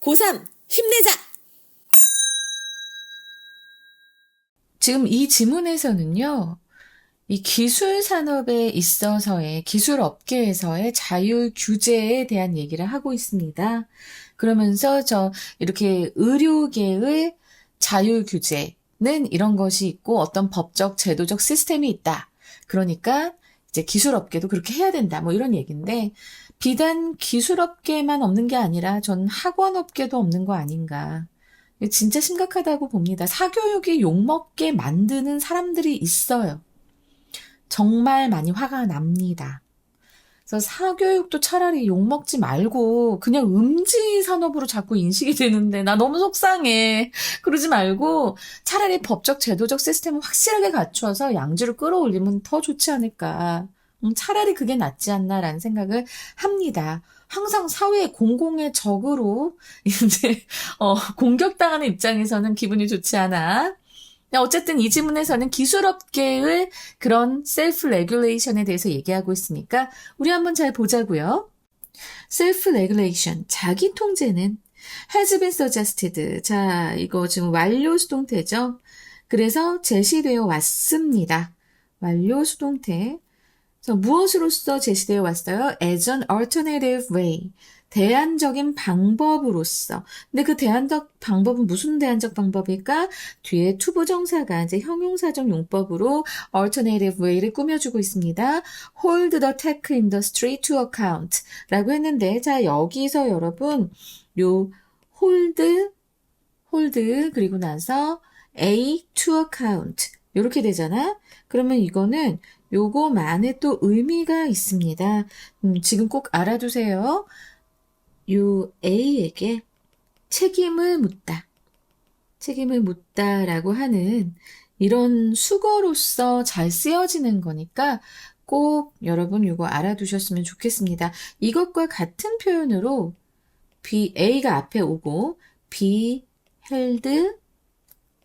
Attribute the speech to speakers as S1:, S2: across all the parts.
S1: 고3 힘내자!
S2: 지금 이 지문에서는요, 이 기술 산업에 있어서의 기술 업계에서의 자율 규제에 대한 얘기를 하고 있습니다. 그러면서 이렇게 의료계의 자율 규제는 이런 것이 있고 어떤 법적 제도적 시스템이 있다. 그러니까 이제 기술 업계도 그렇게 해야 된다. 뭐 이런 얘기인데 비단 기술 업계만 없는 게 아니라 전 학원 업계도 없는 거 아닌가. 진짜 심각하다고 봅니다. 사교육이 욕먹게 만드는 사람들이 있어요. 정말 많이 화가 납니다. 그래서 사교육도 차라리 욕먹지 말고 그냥 음지 산업으로 자꾸 인식이 되는데 나 너무 속상해. 그러지 말고 차라리 법적 제도적 시스템을 확실하게 갖추어서 양질을 끌어올리면 더 좋지 않을까. 차라리 그게 낫지 않나라는 생각을 합니다. 항상 사회의 공공의 적으로 이제 공격당하는 입장에서는 기분이 좋지 않아. 어쨌든 이 지문에서는 기술업계의 그런 셀프 레귤레이션에 대해서 얘기하고 있으니까 우리 한번 잘 보자고요. 셀프 레귤레이션, 자기 통제는 has been suggested. 자, 이거 지금 완료 수동태죠. 그래서 제시되어 왔습니다. 완료 수동태. 그래서 무엇으로서 제시되어 왔어요? As an alternative way. 대안적인 방법으로서. 근데 그 대안적 방법은 무슨 대안적 방법일까? 뒤에 투부정사가 이제 형용사적 용법으로 alternative way를 꾸며주고 있습니다. Hold the tech industry to account 라고 했는데, 자, 여기서 여러분, 요 hold, 그리고 나서 a to account. 요렇게 되잖아? 그러면 이거는 요거만의 또 의미가 있습니다. 지금 꼭 알아두세요. 요 A에게 책임을 묻다라고 하는 이런 수거로서 잘 쓰여지는 거니까 꼭 여러분 요거 알아두셨으면 좋겠습니다. 이것과 같은 표현으로 A가 앞에 오고 be held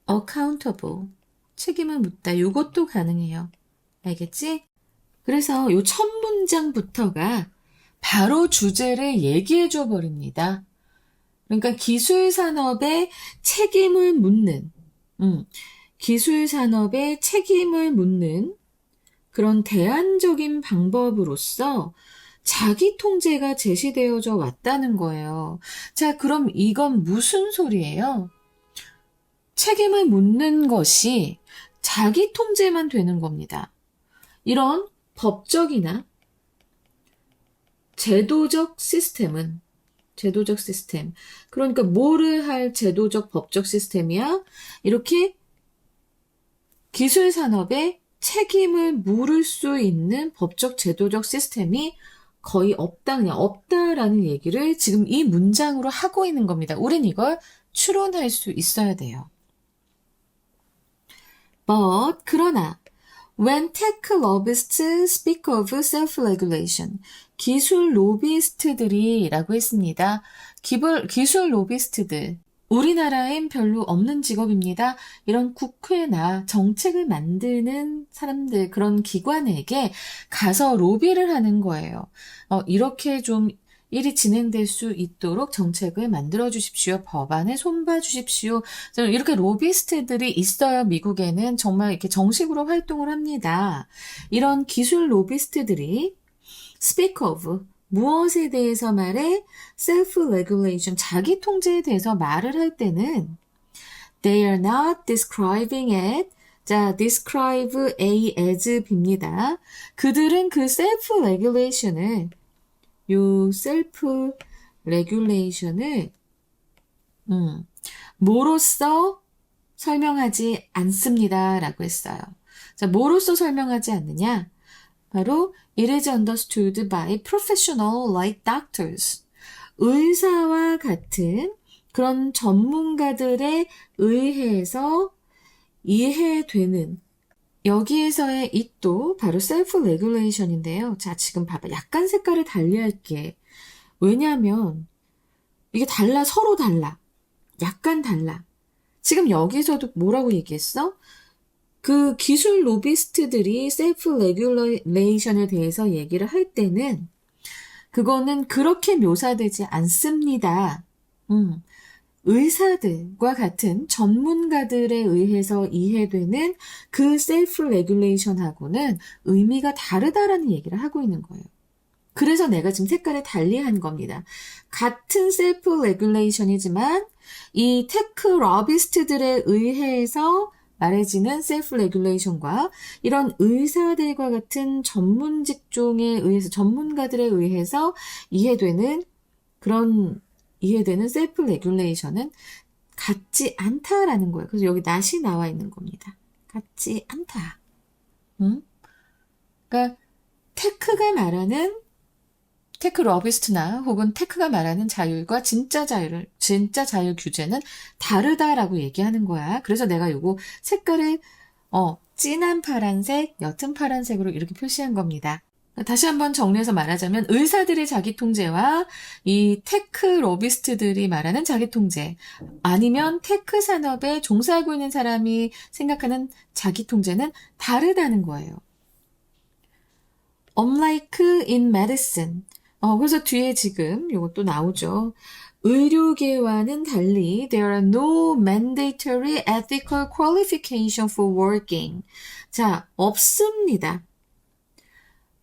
S2: accountable 책임을 묻다 요것도 가능해요. 알겠지? 그래서 요 첫 문장부터가 바로 주제를 얘기해 줘 버립니다. 그러니까 기술 산업의 책임을 묻는, 기술 산업의 책임을 묻는 그런 대안적인 방법으로서 자기 통제가 제시되어져 왔다는 거예요. 자, 그럼 이건 무슨 소리예요? 책임을 묻는 것이 자기 통제만 되는 겁니다. 이런 법적이나 제도적 시스템. 그러니까 뭐를 할 제도적 법적 시스템이야? 이렇게 기술 산업에 책임을 물을 수 있는 법적 제도적 시스템이 거의 없다, 그냥 없다라는 얘기를 지금 이 문장으로 하고 있는 겁니다. 우린 이걸 추론할 수 있어야 돼요. But, 그러나, when tech lobbyists speak of self-regulation, 기술 로비스트들이라고 했습니다. 기술 로비스트들, 우리나라엔 별로 없는 직업입니다. 이런 국회나 정책을 만드는 사람들, 그런 기관에게 가서 로비를 하는 거예요. 이렇게 좀 일이 진행될 수 있도록 정책을 만들어 주십시오. 법안에 손봐 주십시오. 이렇게 로비스트들이 있어요. 미국에는 정말 이렇게 정식으로 활동을 합니다. 이런 기술 로비스트들이 speak of 무엇에 대해서 말해? self-regulation 자기 통제에 대해서 말을 할 때는 they are not describing it. 자, describe A as B입니다. 그들은 그 self-regulation을 요 셀프 레귤레이션을 뭐로써 설명하지 않습니다 라고 했어요. 자, 뭐로써 설명하지 않느냐? 바로 it is understood by professional like doctors. 의사와 같은 그런 전문가들에 의해서 이해되는 여기에서의 it도 바로 셀프 레귤레이션인데요. 자, 지금 봐봐. 약간 색깔을 달리할게. 왜냐하면 이게 달라. 서로 달라. 약간 달라. 지금 여기서도 뭐라고 얘기했어? 그 기술 로비스트들이 셀프 레귤레이션에 대해서 얘기를 할 때는 그거는 그렇게 묘사되지 않습니다. 의사들과 같은 전문가들에 의해서 이해되는 그 셀프 레귤레이션하고는 의미가 다르다라는 얘기를 하고 있는 거예요. 그래서 내가 지금 색깔을 달리한 겁니다. 같은 셀프 레귤레이션이지만 이 테크 러비스트들에 의해서 말해지는 셀프 레귤레이션과 이런 의사들과 같은 전문 직종에 의해서 전문가들에 의해서 이해되는 셀프 레귤레이션은 같지 않다라는 거예요. 그래서 여기 not이 나와 있는 겁니다. 같지 않다. 그러니까 테크 러비스트나 혹은 테크가 말하는 자율과 진짜 자율 규제는 다르다라고 얘기하는 거야. 그래서 내가 요거 색깔을 진한 파란색, 옅은 파란색으로 이렇게 표시한 겁니다. 다시 한번 정리해서 말하자면 의사들의 자기통제와 이 테크 로비스트들이 말하는 자기통제 아니면 테크 산업에 종사하고 있는 사람이 생각하는 자기통제는 다르다는 거예요. Unlike in medicine. 그래서 뒤에 지금 이것도 나오죠. 의료계와는 달리 there are no mandatory ethical qualification for working. 자, 없습니다.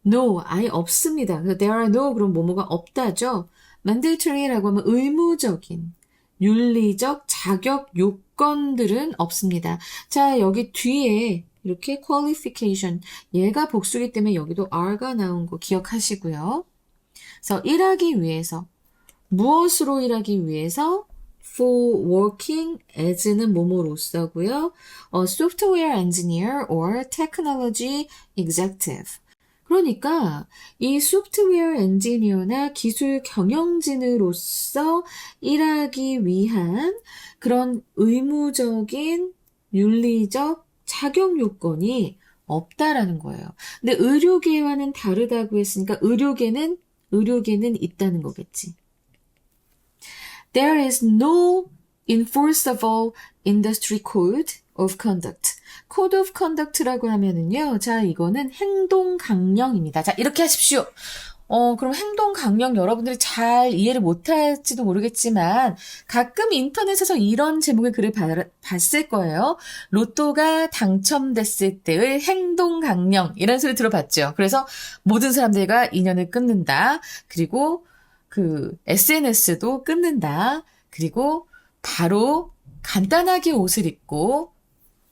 S2: No, 아예 없습니다. 그래서 there are no 그럼 뭐뭐가 없다죠. mandatory라고 하면 의무적인, 윤리적 자격 요건들은 없습니다. 자, 여기 뒤에 이렇게 qualification, 얘가 복수기 때문에 여기도 are가 나온 거 기억하시고요. 그래서 일하기 위해서, 무엇으로 일하기 위해서 for working as는 뭐뭐로서고요. software engineer or technology executive. 그러니까 이 소프트웨어 엔지니어나 기술 경영진으로서 일하기 위한 그런 의무적인 윤리적 자격 요건이 없다라는 거예요. 근데 의료계와는 다르다고 했으니까 의료계는 있다는 거겠지. There is no enforceable industry code of conduct. code of conduct라고 하면은요. 자, 이거는 행동 강령입니다. 자, 이렇게 하십시오. 그럼 행동 강령 여러분들이 잘 이해를 못할지도 모르겠지만 가끔 인터넷에서 이런 제목의 글을 봤을 거예요. 로또가 당첨됐을 때의 행동 강령 이런 소리 들어봤죠. 그래서 모든 사람들과 인연을 끊는다. 그리고 그 SNS도 끊는다. 그리고 바로 간단하게 옷을 입고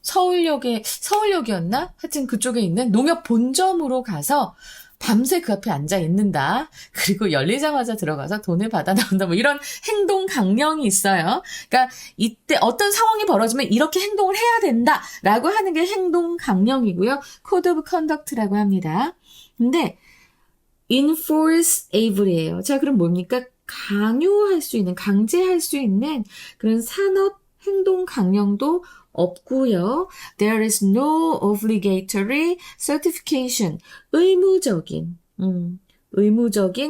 S2: 서울역이었나? 하여튼 그쪽에 있는 농협 본점으로 가서 밤새 그 앞에 앉아 있는다. 그리고 열리자마자 들어가서 돈을 받아 나온다. 뭐 이런 행동 강령이 있어요. 그러니까 이때 어떤 상황이 벌어지면 이렇게 행동을 해야 된다라고 하는 게 행동 강령이고요. Code of Conduct라고 합니다. 근데 enforce able이에요. 자, 그럼 뭡니까? 강요할 수 있는, 강제할 수 있는 그런 산업 행동 강령도 없고요. There is no obligatory certification. 의무적인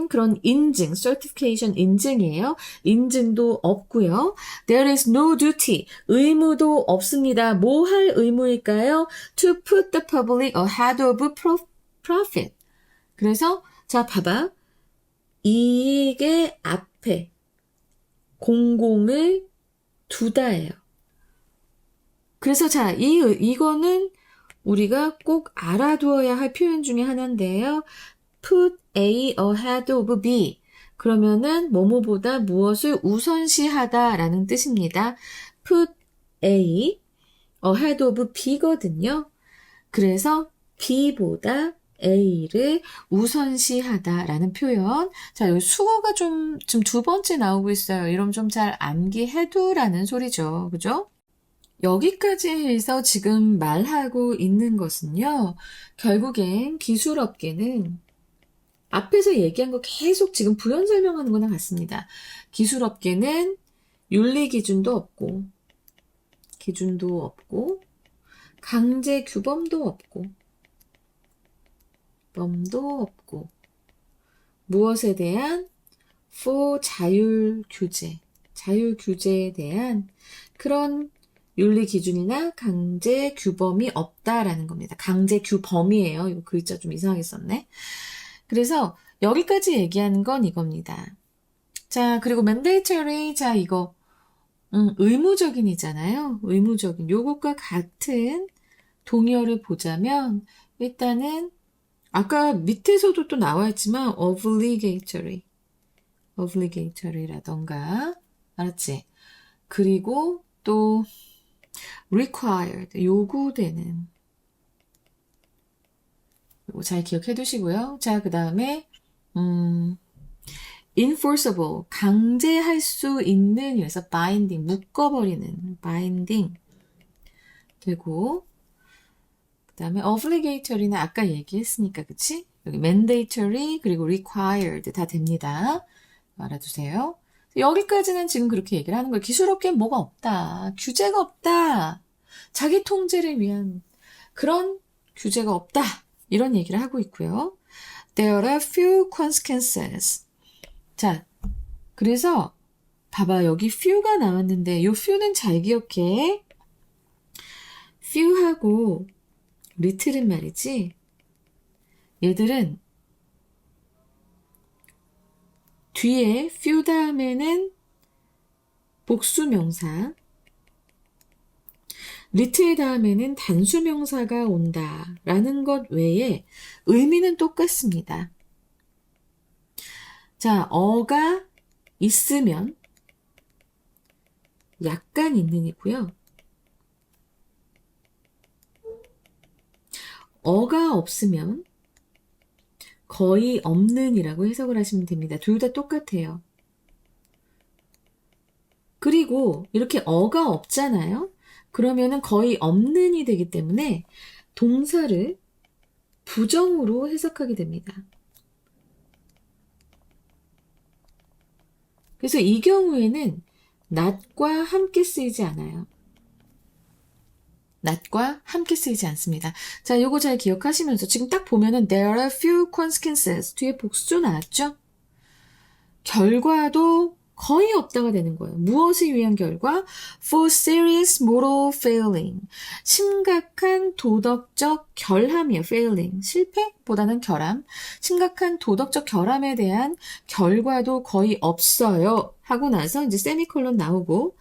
S2: 그런 인증, certification 인증이에요. 인증도 없고요. There is no duty. 의무도 없습니다. 뭐 할 의무일까요? To put the public ahead of profit. 그래서 자, 봐봐. 이익의 앞에 공공을 두다예요. 그래서 자, 이거는 우리가 꼭 알아두어야 할 표현 중에 하나인데요. Put A ahead of B. 그러면은 뭐뭐보다 무엇을 우선시하다라는 뜻입니다. Put A ahead of B거든요. 그래서 B보다 A를 우선시하다라는 표현. 자, 여기 수거가 지금 두 번째 나오고 있어요. 이러면 좀 잘 암기해두라는 소리죠. 그죠? 여기까지 해서 지금 말하고 있는 것은요. 결국엔 기술업계는 앞에서 얘기한 거 계속 지금 부연 설명하는 거나 같습니다. 기술업계는 윤리 기준도 없고 강제 규범도 없고 무엇에 대한 for 자율 규제에 대한 그런 윤리 기준이나 강제 규범이 없다라는 겁니다. 강제 규범이에요. 이거 글자 좀 이상하게 썼네. 그래서 여기까지 얘기하는 건 이겁니다. 자, 그리고 mandatory. 자, 이거 의무적인이잖아요. 의무적인. 요것과 같은 동의어를 보자면 일단은 아까 밑에서도 또 나와 있지만 obligatory라던가 알았지? 그리고 또 required 요구되는 요거 잘 기억해 두시고요. 자, 그다음에 enforceable 강제할 수 있는 그래서 binding 묶어버리는 binding 되고 그다음에 obligatory는 아까 얘기했으니까 그치? 여기 mandatory 그리고 required 다 됩니다. 알아두세요. 여기까지는 지금 그렇게 얘기를 하는 거예요. 기술업계엔 뭐가 없다. 규제가 없다. 자기 통제를 위한 그런 규제가 없다. 이런 얘기를 하고 있고요. There are few consequences. 자, 그래서 봐봐. 여기 few가 나왔는데 요 few는 잘 기억해. few하고 little은 말이지. 얘들은 뒤에 few 다음에는 복수명사, little 다음에는 단수명사가 온다라는 것 외에 의미는 똑같습니다. 자, 어가 있으면 약간 있는이고요. 어가 없으면 거의 없는이라고 해석을 하시면 됩니다. 둘 다 똑같아요. 그리고 이렇게 어가 없잖아요. 그러면은 거의 없는이 되기 때문에 동사를 부정으로 해석하게 됩니다. 그래서 이 경우에는 not과 함께 쓰이지 않아요. not과 함께 쓰이지 않습니다. 자, 요거 잘 기억하시면서 지금 딱 보면은 there are few consequences 뒤에 복수 나왔죠? 결과도 거의 없다가 되는 거예요. 무엇을 위한 결과? For serious moral failing. 심각한 도덕적 결함이에요. failing. 실패보다는 결함. 심각한 도덕적 결함에 대한 결과도 거의 없어요. 하고 나서 이제 세미콜론 나오고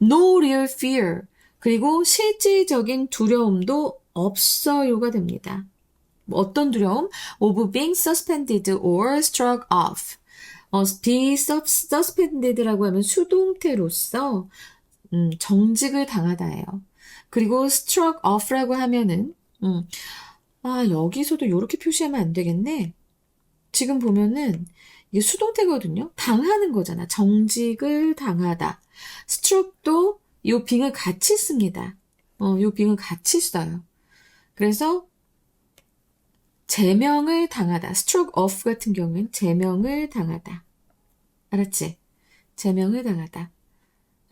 S2: no real fear. 그리고 실질적인 두려움도 없어요가 됩니다. 어떤 두려움? Of being suspended or struck off. be suspended라고 하면 수동태로서 정직을 당하다예요. 그리고 struck off라고 하면은 여기서도 이렇게 표시하면 안 되겠네. 지금 보면은 이게 수동태거든요. 당하는 거잖아. 정직을 당하다. struck도 요 빙을 같이 씁니다. 요 빙을 같이 써요. 그래서 제명을 당하다. struck off 같은 경우엔 제명을 당하다. 알았지? 제명을 당하다.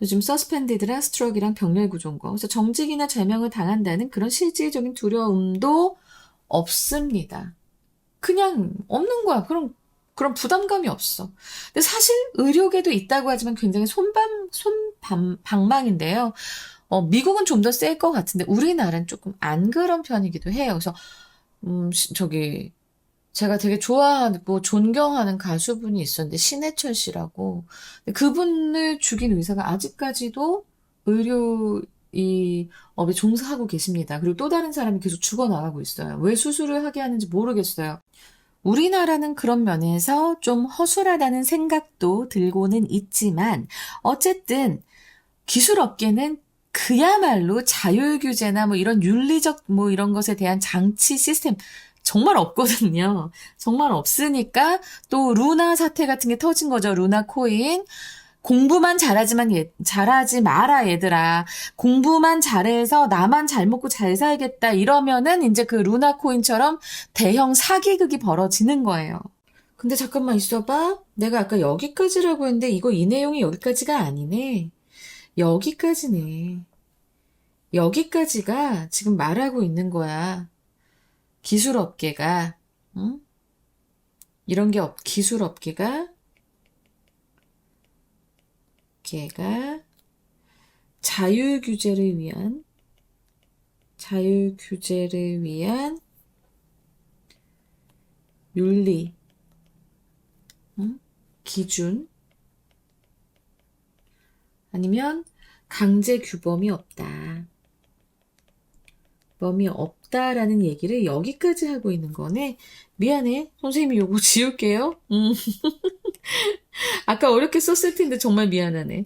S2: 요즘 suspended랑 struck이랑 병렬 구조인 거. 그래서 정직이나 제명을 당한다는 그런 실질적인 두려움도 없습니다. 그냥 없는 거야. 그런 부담감이 없어. 근데 사실 의료계도 있다고 하지만 굉장히 손방망인데요. 미국은 좀 더 셀 것 같은데 우리나라는 조금 안 그런 편이기도 해요. 그래서 제가 되게 좋아하고 존경하는 가수분이 있었는데 신해철 씨라고. 그분을 죽인 의사가 아직까지도 이 업에 종사하고 계십니다. 그리고 또 다른 사람이 계속 죽어나가고 있어요. 왜 수술을 하게 하는지 모르겠어요. 우리나라는 그런 면에서 좀 허술하다는 생각도 들고는 있지만 어쨌든 기술업계는 그야말로 자율규제나 뭐 이런 윤리적 뭐 이런 것에 대한 장치 시스템 정말 없거든요. 정말 없으니까 또 루나 사태 같은 게 터진 거죠. 루나 코인. 공부만 잘하지 마라 얘들아. 공부만 잘해서 나만 잘 먹고 잘 살겠다 이러면은 이제 그 루나 코인처럼 대형 사기극이 벌어지는 거예요. 근데 잠깐만 있어봐. 내가 아까 여기까지라고 했는데 이 내용이 여기까지가 아니네. 여기까지네. 여기까지가 지금 말하고 있는 거야. 기술업계가, 응? 기술업계가, 자율규제를 위한 윤리, 응? 기준, 아니면 강제 규범이 없다. 범이 없다라는 얘기를 여기까지 하고 있는 거네. 미안해. 선생님이 요거 지울게요. 아까 어렵게 썼을 텐데 정말 미안하네.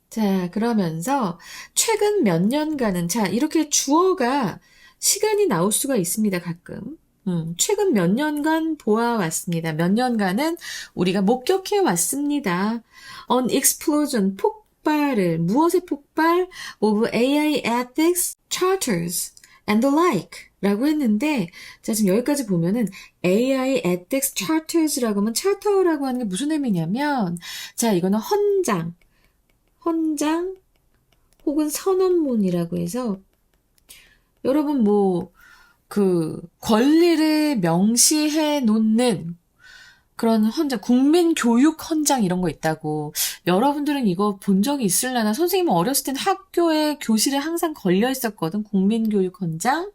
S2: 자, 그러면서 최근 몇 년간은, 자, 이렇게 주어가 시간이 나올 수가 있습니다, 가끔. 최근 몇 년간 보아왔습니다. 몇 년간은 우리가 목격해 왔습니다. An explosion, 폭발을, 무엇의 폭발? Of AI ethics, charters, and the like. 라고 했는데, 자, 지금 여기까지 보면은 AI ethics charters라고 하면 charter라고 하는 게 무슨 의미냐면, 자, 이거는 헌장 혹은 선언문이라고 해서 여러분 그 권리를 명시해 놓는 그런 헌장, 국민교육 헌장 이런 거 있다고. 여러분들은 이거 본 적이 있을라나? 선생님은 어렸을 땐 학교에 교실에 항상 걸려 있었거든. 국민교육 헌장.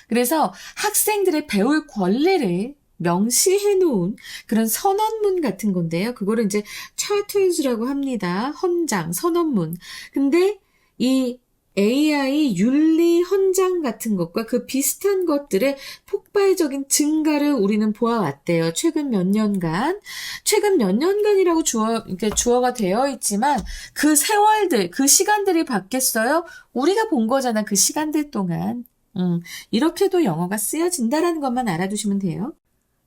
S2: 그래서 학생들의 배울 권리를 명시해 놓은 그런 선언문 같은 건데요. 그거를 이제 charters라고 합니다. 헌장, 선언문. 근데 이 AI 윤리 헌장 같은 것과 그 비슷한 것들의 폭발적인 증가를 우리는 보아왔대요. 최근 몇 년간. 최근 몇 년간이라고 이렇게 주어가 되어 있지만 그 세월들, 그 시간들이 바뀌었어요. 우리가 본 거잖아. 그 시간들 동안. 이렇게도 영어가 쓰여진다라는 것만 알아두시면 돼요.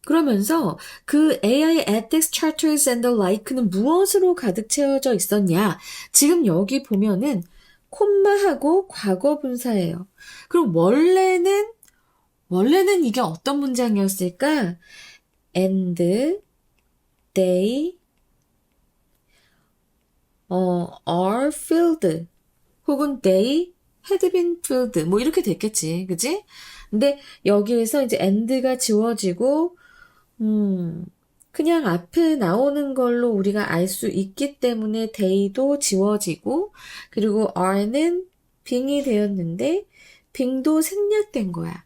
S2: 그러면서 그 AI ethics charters and the like는 무엇으로 가득 채워져 있었냐? 지금 여기 보면은 콤마하고 과거 분사예요. 그럼 원래는 이게 어떤 문장이었을까? And they are filled 혹은 they had been filled 뭐 이렇게 됐겠지. 그지? 근데 여기에서 이제 and가 지워지고 그냥 앞에 나오는 걸로 우리가 알 수 있기 때문에 they도 지워지고 그리고 are는 빙이 되었는데 빙도 생략된 거야.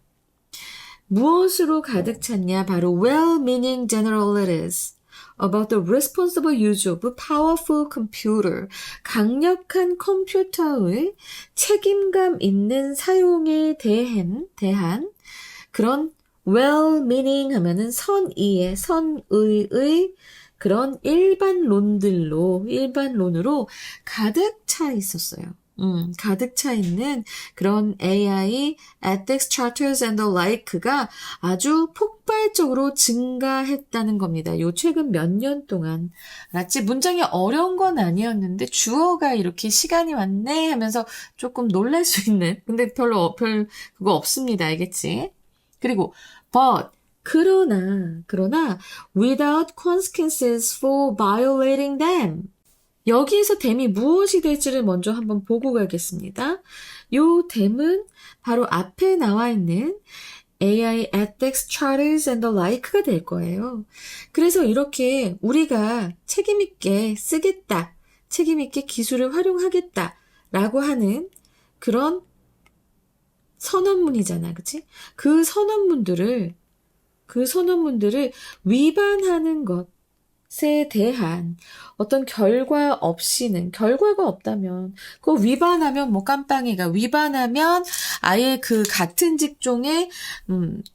S2: 무엇으로 가득 찼냐? 바로 well-meaning generalities about the responsible use of powerful computer. 강력한 컴퓨터의 책임감 있는 사용에 대한 그런 well-meaning 하면은 선의의, 선의의 그런 일반론으로 가득 차 있었어요. 가득 차 있는 그런 AI, ethics, charters and the like가 아주 폭발적으로 증가했다는 겁니다. 요 최근 몇 년 동안. 알았지? 문장이 어려운 건 아니었는데 주어가 이렇게 시간이 왔네 하면서 조금 놀랄 수 있는. 근데 별 그거 없습니다. 알겠지? 그리고 but 그러나 without consequences for violating them. 여기에서 them이 무엇이 될지를 먼저 한번 보고 가겠습니다. 요 them은 바로 앞에 나와 있는 AI ethics charters and the like가 될 거예요. 그래서 이렇게 우리가 책임 있게 쓰겠다, 책임 있게 기술을 활용하겠다라고 하는 그런 선언문이잖아, 그치? 그 선언문들을 위반하는 것에 대한 어떤 결과가 없다면, 그거 위반하면 깜빵이가, 위반하면 아예 그 같은 직종에,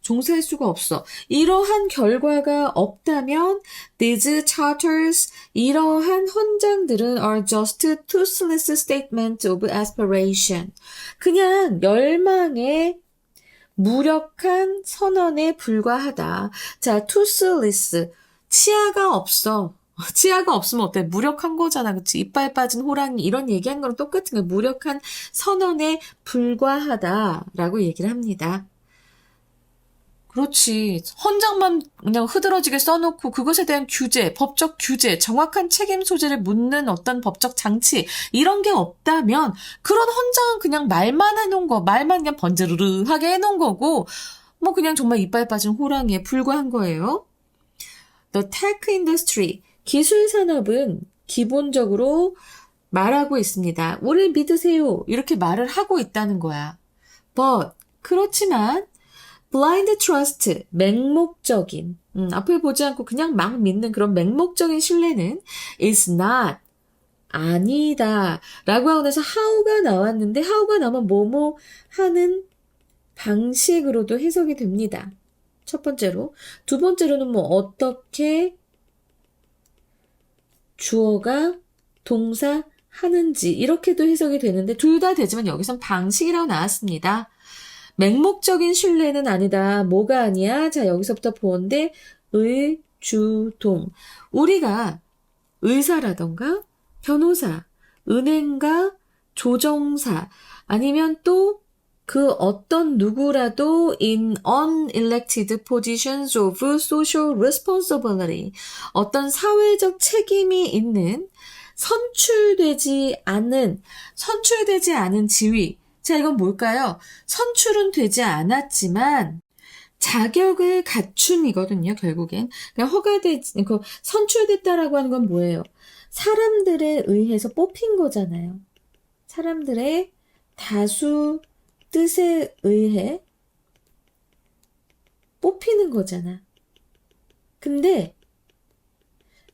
S2: 종사할 수가 없어. 이러한 결과가 없다면, these charters, 이러한 헌장들은 are just toothless statements of aspiration. 그냥 열망의 무력한 선언에 불과하다. 자, toothless. 치아가 없어. 치아가 없으면 어때? 무력한 거잖아. 그치? 이빨 빠진 호랑이. 이런 얘기한 거랑 똑같은 거야. 무력한 선언에 불과하다라고 얘기를 합니다. 그렇지. 헌장만 그냥 흐드러지게 써놓고 그것에 대한 규제, 법적 규제, 정확한 책임 소재를 묻는 어떤 법적 장치 이런 게 없다면 그런 헌장은 그냥 말만 해놓은 거, 말만 그냥 번지르르하게 해놓은 거고 뭐 그냥 정말 이빨 빠진 호랑이에 불과한 거예요. The tech industry, 기술 산업은 기본적으로 말하고 있습니다. 우리를 믿으세요. 이렇게 말을 하고 있다는 거야. But 그렇지만 blind trust, 맹목적인 앞을 보지 않고 그냥 막 믿는 그런 맹목적인 신뢰는 is not, 아니다 라고 하고 나서 how가 나왔는데 how가 나오면 뭐뭐 하는 방식으로도 해석이 됩니다. 첫 번째로. 두 번째로는 뭐 어떻게 주어가 동사 하는지 이렇게도 해석이 되는데 둘 다 되지만 여기선 방식이라고 나왔습니다. 맹목적인 신뢰는 아니다. 뭐가 아니야? 자, 여기서부터 보는데 의, 주, 동. 우리가 의사라던가 변호사, 은행가, 조정사 아니면 또 그 어떤 누구라도 in unelected positions of social responsibility 어떤 사회적 책임이 있는 선출되지 않은 지위. 자, 이건 뭘까요? 선출은 되지 않았지만 자격을 갖춘이거든요, 결국엔. 그러니까 선출됐다라고 하는 건 뭐예요? 사람들에 의해서 뽑힌 거잖아요. 사람들의 다수 뜻에 의해 뽑히는 거잖아. 근데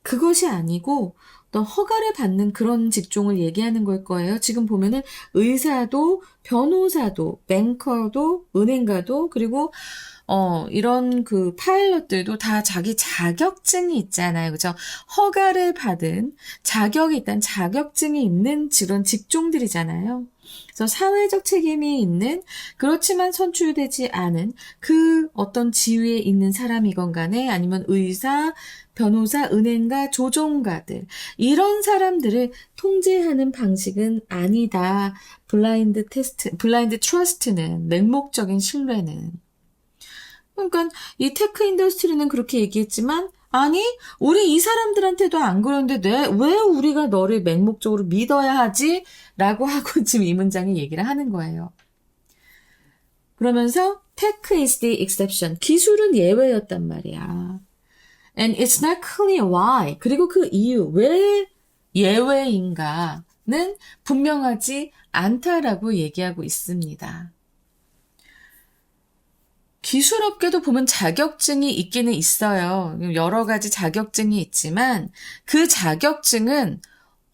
S2: 그것이 아니고 어떤 허가를 받는 그런 직종을 얘기하는 걸 거예요. 지금 보면은 의사도, 변호사도, 뱅커도, 은행가도, 그리고 이런 그 파일럿들도 다 자기 자격증이 있잖아요. 그죠? 허가를 받은 자격이 있다는 자격증이 있는 그런 직종들이잖아요. 그래서 사회적 책임이 있는 그렇지만 선출되지 않은 그 어떤 지위에 있는 사람이건 간에 아니면 의사, 변호사, 은행가, 조종가들 이런 사람들을 통제하는 방식은 아니다. 블라인드 트러스트는 맹목적인 신뢰는 그러니까 이 테크 인더스트리는 그렇게 얘기했지만 아니 우리 이 사람들한테도 안 그러는데 왜 우리가 너를 맹목적으로 믿어야 하지? 라고 하고 지금 이 문장에 얘기를 하는 거예요. 그러면서 tech is the exception. 기술은 예외였단 말이야. And it's not clear why. 그리고 그 이유 왜 예외인가는 분명하지 않다라고 얘기하고 있습니다. 기술업계도 보면 자격증이 있기는 있어요. 여러 가지 자격증이 있지만 그 자격증은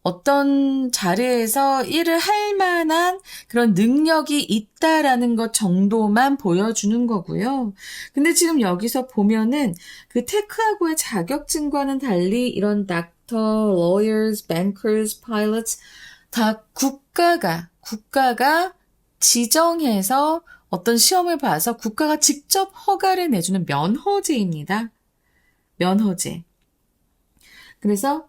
S2: 어떤 자리에서 일을 할 만한 그런 능력이 있다라는 것 정도만 보여주는 거고요. 근데 지금 여기서 보면은 그 테크하고의 자격증과는 달리 이런 doctor, lawyers, bankers, pilots 다 국가가 지정해서 어떤 시험을 봐서 국가가 직접 허가를 내주는 면허제입니다. 면허제. 그래서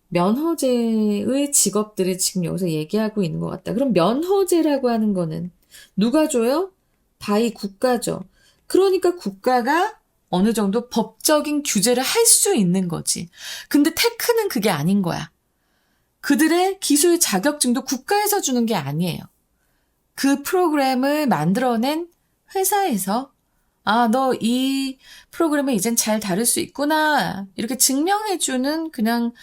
S2: 면허제의 직업들을 지금 여기서 얘기하고 있는 것 같다. 그럼 면허제라고 하는 거는 누가 줘요? 바이 국가죠. 그러니까 국가가 어느 정도 법적인 규제를 할 수 있는 거지. 근데 테크는 그게 아닌 거야. 그들의 기술 자격증도 국가에서 주는 게 아니에요. 그 프로그램을 만들어낸 회사에서 너 이 프로그램을 이젠 잘 다룰 수 있구나. 이렇게 증명해주는 그냥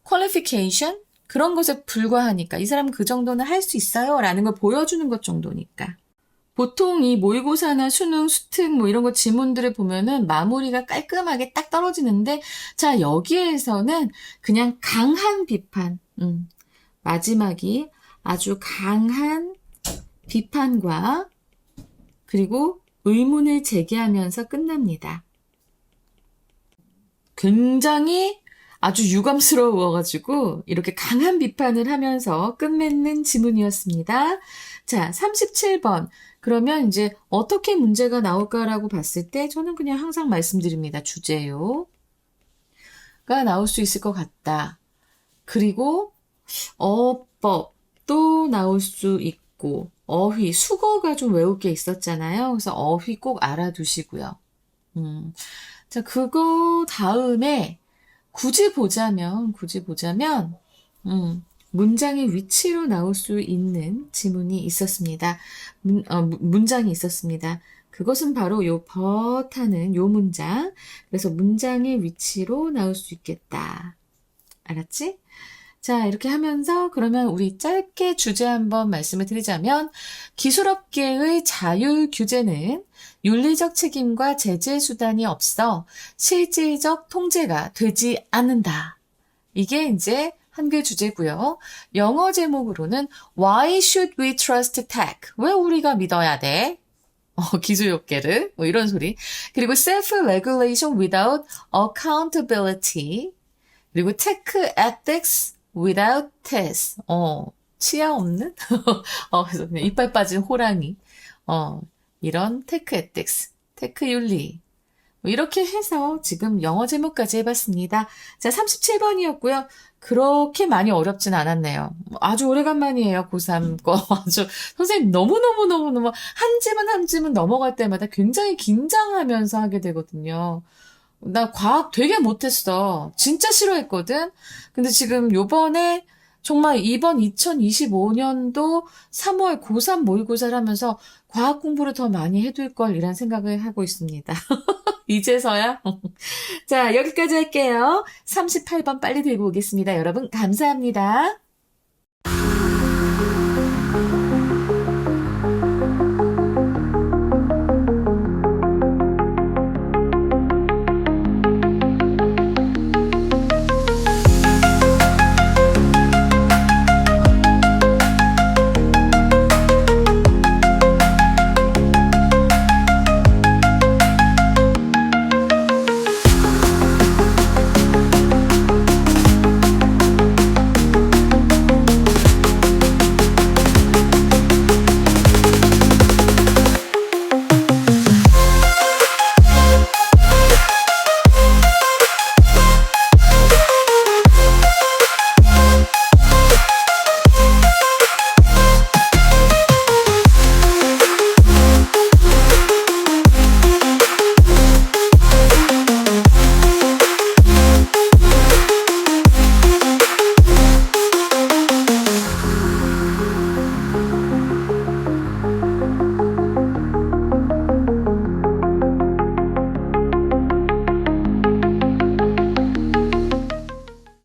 S2: 퀄리피케이션? 그런 것에 불과하니까 이 사람은 그 정도는 할 수 있어요. 라는 걸 보여주는 것 정도니까. 보통 이 모의고사나 수능, 수특 뭐 이런 거 지문들을 보면은 마무리가 깔끔하게 딱 떨어지는데 자 여기에서는 그냥 강한 비판. 마지막이 아주 강한 비판과 그리고 의문을 제기하면서 끝납니다. 굉장히 아주 유감스러워가지고 이렇게 강한 비판을 하면서 끝맺는 지문이었습니다. 자, 37번. 그러면 이제 어떻게 문제가 나올까라고 봤을 때 저는 그냥 항상 말씀드립니다. 주제요가 나올 수 있을 것 같다. 그리고 어법도 나올 수 있고 어휘, 수거가 좀 외울 게 있었잖아요. 그래서 어휘 꼭 알아두시고요. 자, 그거 다음에 굳이 보자면, 문장의 위치로 나올 수 있는 지문이 있었습니다. 문장이 있었습니다. 그것은 바로 요 but 하는 요 문장. 그래서 문장의 위치로 나올 수 있겠다. 알았지? 자, 이렇게 하면서 그러면 우리 짧게 주제 한번 말씀을 드리자면 기술업계의 자율 규제는 윤리적 책임과 제재 수단이 없어 실질적 통제가 되지 않는다. 이게 이제 한글 주제고요. 영어 제목으로는 Why should we trust tech? 왜 우리가 믿어야 돼? 기술업계를 뭐 이런 소리. 그리고 self-regulation without accountability. 그리고 tech ethics without tests. 치아 없는? 그래서 그냥 이빨 빠진 호랑이. 이런 tech ethics, 테크 윤리. 뭐 이렇게 해서 지금 영어 제목까지 해봤습니다. 자, 37번이었고요. 그렇게 많이 어렵진 않았네요. 아주 오래간만이에요, 고3 거. 아주, 선생님 너무너무너무너무 한 지문 넘어갈 때마다 굉장히 긴장하면서 하게 되거든요. 나 과학 되게 못했어. 진짜 싫어했거든? 근데 지금 요번에 정말 이번 2025년도 3월 고3 모의고사를 하면서 과학 공부를 더 많이 해둘 걸 이란 생각을 하고 있습니다. 이제서야? 자, 여기까지 할게요. 38번 빨리 들고 오겠습니다. 여러분, 감사합니다.